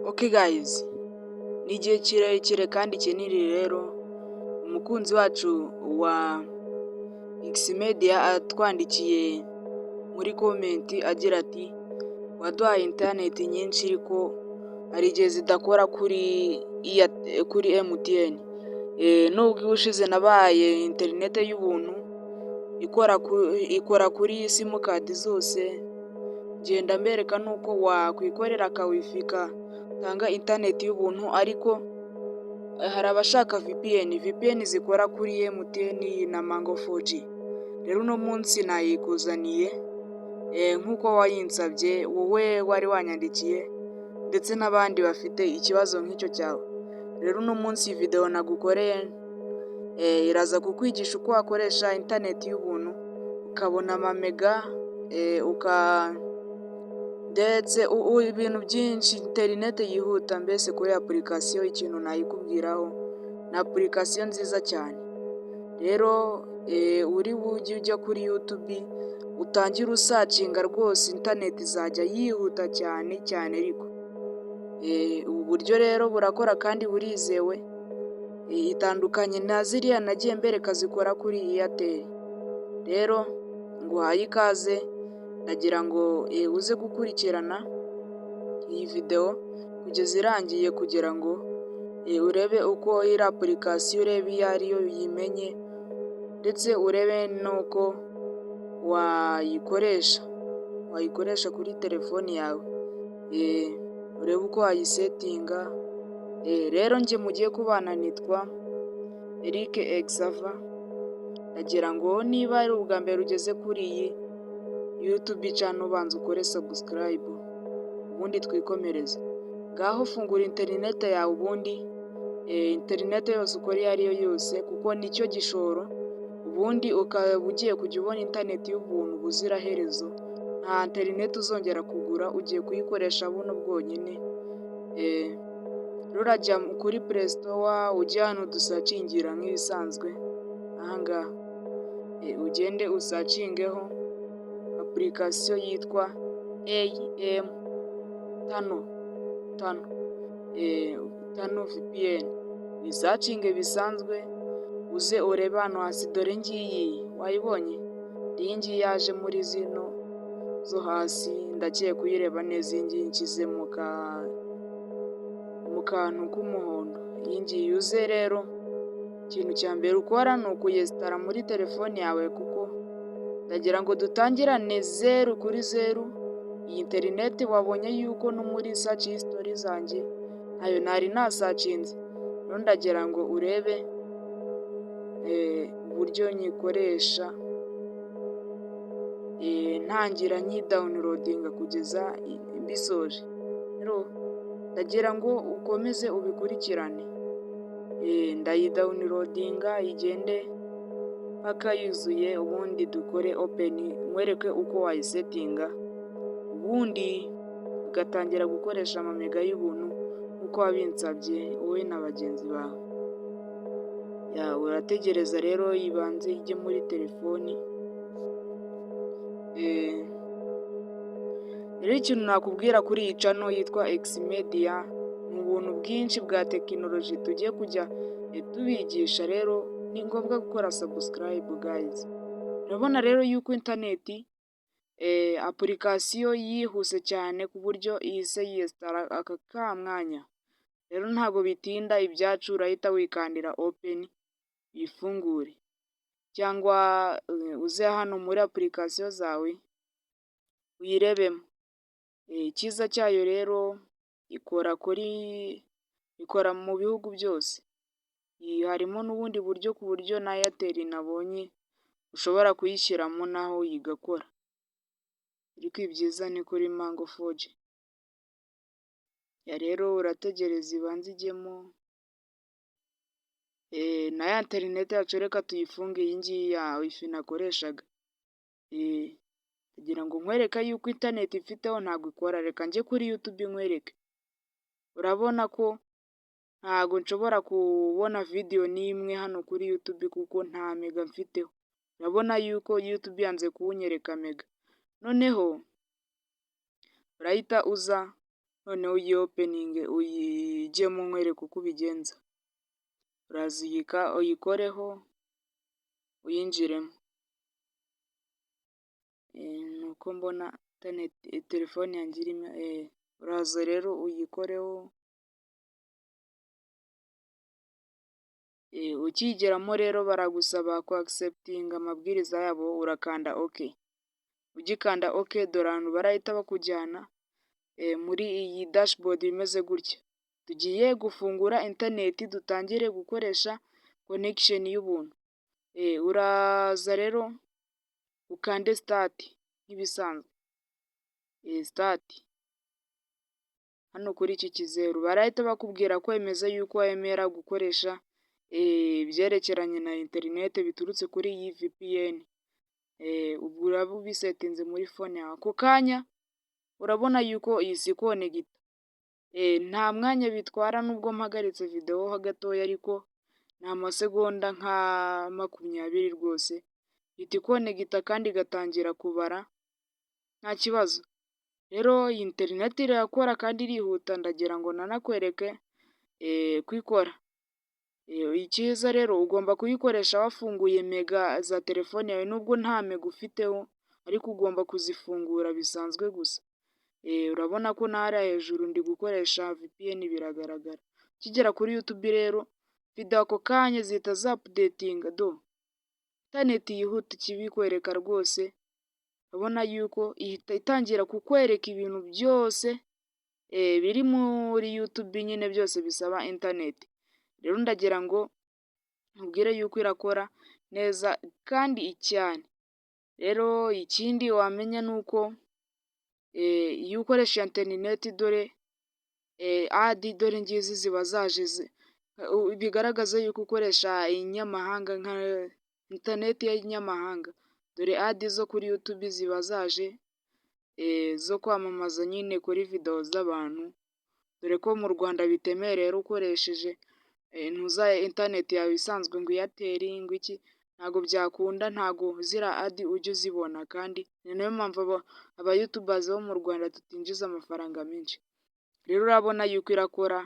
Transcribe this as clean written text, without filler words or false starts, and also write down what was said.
Okay guys, ni igihe kirekire kandi kinini rero umukunzi wacu wa Xmedia atwandikiye muri komenti agira ati waduhaye interineti nyinshi ariko hari igihe zidakora kuri MTN. Nubwo ubushize nabaye interineti y'ubuntu ikora kuri simukadi zose, genda mbereka nuko wakwikorera akawifi gatanga interineti y'ubuntu, ariko hari abashaka VPN zikora kuri MTN na Mango 4G. Rero uno munsi nayikuzaniye nk'uko wayinsabye wowe wari wanyandikiye ndetse n'abandi bafite ikibazo nk'icyo cyawe. Rero uno munsi video nagukoreye iraza kukwigisha uko wakoresha interineti y'ubuntu ukabona amamega ndetse ibintu byinshi, interineti yihuta mbese kuri application. Ikintu nayikubwiraho ni application nziza cyane. Rero uri bujye ujya kuri YouTube utangire usacinga rwose, interineti izajya yihuta cyane cyane. Ariko ubu buryo rero burakora kandi burizewe, itandukanye na ziriya nagiye mbereka zikora kuri Airtel. Rero nguhaye ikaze, ndagira ngo uze gukurikirana iyi video kugeza irangiye kugira ngo urebe uko iri application, urebe iyo ariyo uyimenye, ndetse urebe nuko wayikoresha kuri telefoni yawe, urebe uko wayisetinga. Rero njye mugiye kubana nitwa Eric Exava. Ndagira ngo niba ari ubwa mbere ugeze kuri iyi YouTube channel ubanza ukore subscribe, ubundi twikomereze. Ngaho fungura interineti yawe, ubundi interineti yose ukora iyo ariyo yose kuko nicyo gishoro, ubundi ukaba ugiye kujya ubona interineti y'ubuntu buziraherezo. Nta interineti uzongera kugura, ugiye kuyikoresha buno bwonyine. Urajya kuri Play Store, ujye hano dusacingira nk'ibisanzwe ahangaha, ugende usacingeho application yitwa AM Tano VPN. Bisacinge bisanzwe, uze urebe hano hasi, dore ngiyi wayibonye, iyi ngiyi yaje muri zino zo hasi. Ndagiye kuyireba neza, iyi ngiyi nshyize mu kantu k'umuhondo. Iyi ngiyi uze rero, ikintu cya mbere ukora ni ukuyesitara muri telefoni yawe, kuko ndagira ngo dutangirane 0 kuri 0. Iyi interineti wabonye yuko no muri search history zanjye ntayo nari nasacinze. Rero ndagira ngo urebe uburyo nyikoresha ntangira downloadinga kugeza mbisoje. Rero ndagira ngo ukomeze ubikurikirane. Ndayidownloadinga igende paka yuzuye, ubundi dukore open, nkwereke uko wayisetinga, ubundi ugatangira gukoresha amamega y'ubuntu uko wabinsabye wowe na bagenzi bawe. Urategereza rero ibanze ijye muri telefoni. Rero ikintu nakubwira kuri iyi channel yitwa Xmedia, ni ubuntu bwinshi bwa tekinoloji tugiye kujya tubigisha. Rero ni ngombwa gukora subscribe guys. Urabona rero yuko interineti application yihuse cyane ku buryo ihise yesitara aka mwanya. Rero ntabwo bitinda, ibyacu urahita wikandira open uyifungure, cyangwa uze hano muri application zawe uyirebemo. Icyiza cyayo rero ikora mu bihugu byose. Harimo n'ubundi buryo ku buryo na Airtel nabonye ushobora kuyishyiramo naho igakora, ariko ibyiza ni kuri Mango 4G. Rero urategereza ibanze ijyemo. Na ya interineti yacu reka tuyifunge, iyi ngiyi ya wifi nakoreshaga. Kugira ngo nkwereka yuko interineti ifiteho ntabwo ikora, reka njye kuri YouTube nkwereke. Urabona ko ntabwo nshobora kubona video n'imwe hano kuri YouTube kuko nta mega mfiteho. Urabona yuko YouTube yanze kuwunyereka mega. Noneho urahita uza noneho uyi uyijyemo nkwereke uko ubigenza. Uraza uyikoreho uyinjiremo. Nuko mbona telefone yanjye irimo, uraza rero uyikoreho, ukiyigeramo rero baragusaba kwagiseputinga amabwiriza yabo, urakanda oke. Ugikanda oke dore ahantu barahita bakujyana muri iyi dashboard imeze gutya. Tugiye gufungura interineti dutangire gukoresha connection y'ubuntu. Uraza rero ukande start nk'ibisanzwe. Start. Hano kuri iki kizeru barahita bakubwira ko wemeza yuko wemera gukoresha ibyerekeranye na interineti biturutse kuri iyi VPN. Ubwo uraba ubisetinze muri phone yawe. Ako kanya urabona yuko iyi si konegita. Nta mwanya bitwara nubwo mpagaritse video ho gatoya, ariko ni amasegonda nka 20 rwose ihita ikonegita kandi igatangira kubara nta kibazo. Rero iyi interineti irakora kandi irihuta, ndagira ngo nanakwereke kwikora. Icyiza rero ugomba kuyikoresha wafunguye mega za telefone yawe, nubwo nta mega ufiteho ariko ugomba kuzifungura bisanzwe gusa. Urabona ko ntara hejuru ndi gukoresha VPN biragaragara. Ukigera kuri YouTube rero video ako kanya zihita updatinga interineti yihuta ikibikwereka rwose. Urabona yuko ihita itangira kukwereka ibintu byose biri muri YouTube nyine, byose bisaba interineti. Rero ndagira ngo nkubwire yuko irakora neza kandi cyane. Rero ikindi wamenya ni uko iyo ukoresha interineti dore ngizi ziba zaje bigaragaza yuko ukoresha inyamahanga nka interineti y'inyamahanga. Dore zo kuri YouTube ziba zaje zo kwamamaza nyine kuri video z'abantu, dore ko mu Rwanda bitemewe rero ukoresheje interineti yawe isanzwe ngo Airtel ngo iki, ntago byakunda, ntago ziriya ujya uzibona, kandi ni nayo mpamvu aba YouTubers bo mu Rwanda tutinjiza amafaranga menshi. Rero urabona yuko irakora